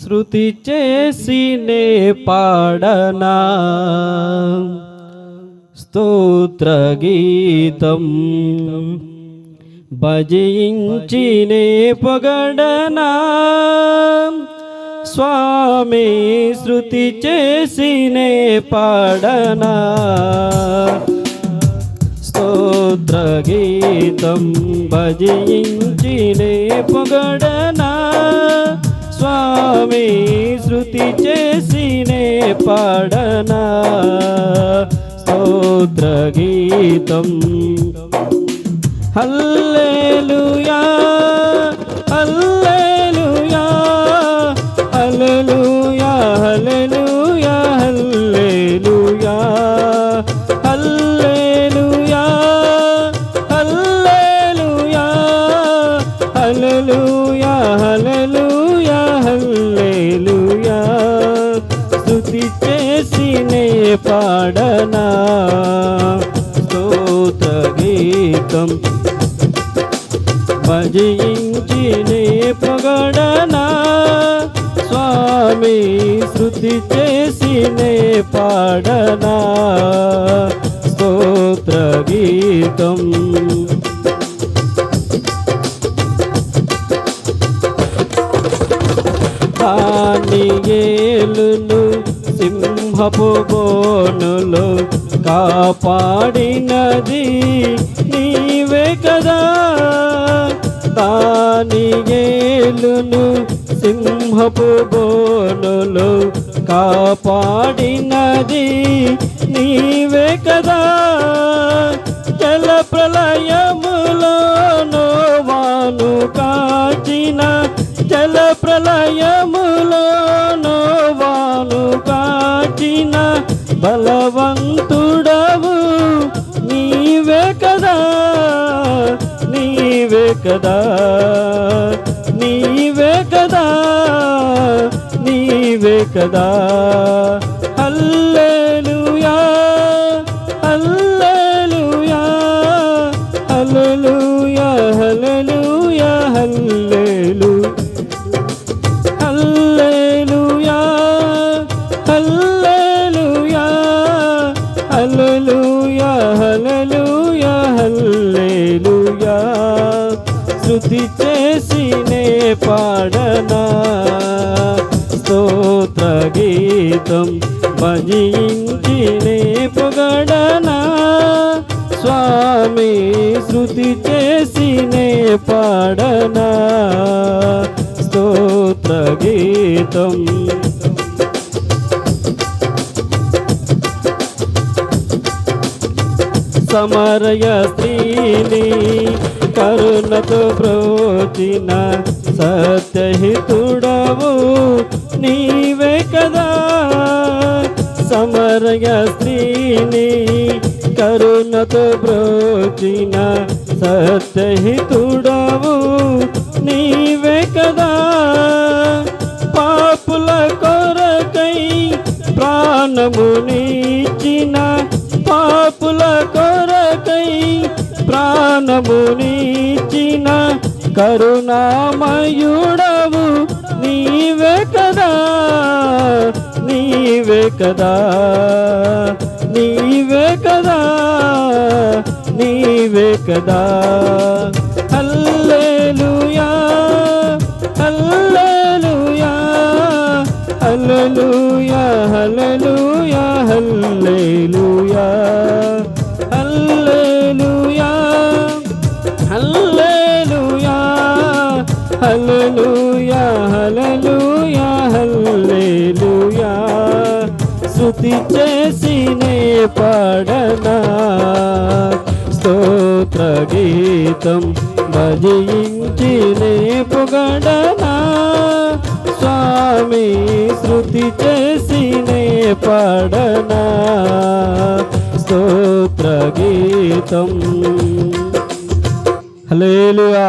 శృతి చేసినే పాడనా స్తోత్ర గీతం భజించినే పొగడనా స్వామి శృతి చేసినే పాడనా స్తోత్ర గీతం భజించినే పొగడనా స్వామి శృతి చేసినే పాడనా స్తోత్ర గీతం హల్లెలూయా హల్లెలూయా హల్లెలూయా హల్లెలూయా హల్లెలూయా హల్లెలూయా హల్లెలూయా హల్లెలూయా హల్లెలూయా హల్లెలూయా స్తుతి చేసినే పాడనా స్తోత్ర గీతం భజించినే పొగడనా స్వామి శృతి చేసినే పాడనా స్తోత్ర గీతం దానియేలును సింహపు బోనులో కాపాడినది నీవే కదా దానియేలును సింహపు బోనులో కాపాడినది నీవే కదా జల ప్రళయములో నోవాను కాచిన జల ప్రళయములో నోవాను కాచిన బలవంతుడవు నీవే కదా నీవే కదా నీవే కదా నీవే కదా హల్లెలూయా హల్లెలూయా హల్లెలూయా హల్లెలూయా హల్లెలూయా హల్లెలూయా హల్లెలూయా హల్లెలూయా హల్లెలూయా స్తుతి చేసినే పాడనా స్తోత్ర గీతం భజించినే పొగడనా స్వామి శృతి చేసినే పాడనా స్తోత్ర గీతం సమరయ స్త్రీని కరుణతో బ్రోచిన సత్యహితుడవు నీవే కదా సమరయ స్త్రీని కరుణతో బ్రోచిన సత్యహితుడవు నీవే కదా పాపుల కొరకై ప్రాణమునిచ్చిన పాపుల కొరకై ప్రాణమునిచ్చిన కరుణామయుడవు నీవే కదా నీవే కదా నీవే కదా నీవే కదా హల్లెలూయా హల్లెలూయా హల్లెలూయా హల్లెలూయా హల్లెలూయా హల్లెలూయా హల్లెలూయా హల్లెలూయా హల్లెలూయా హల్లెలూయా స్తుతి చేసినే పాడనా స్తోత్ర గీతం భజించినే పొగడనా స్వామి శృతి చేసినే పాడనా స్తోత్ర గీతం హల్లెలూయా.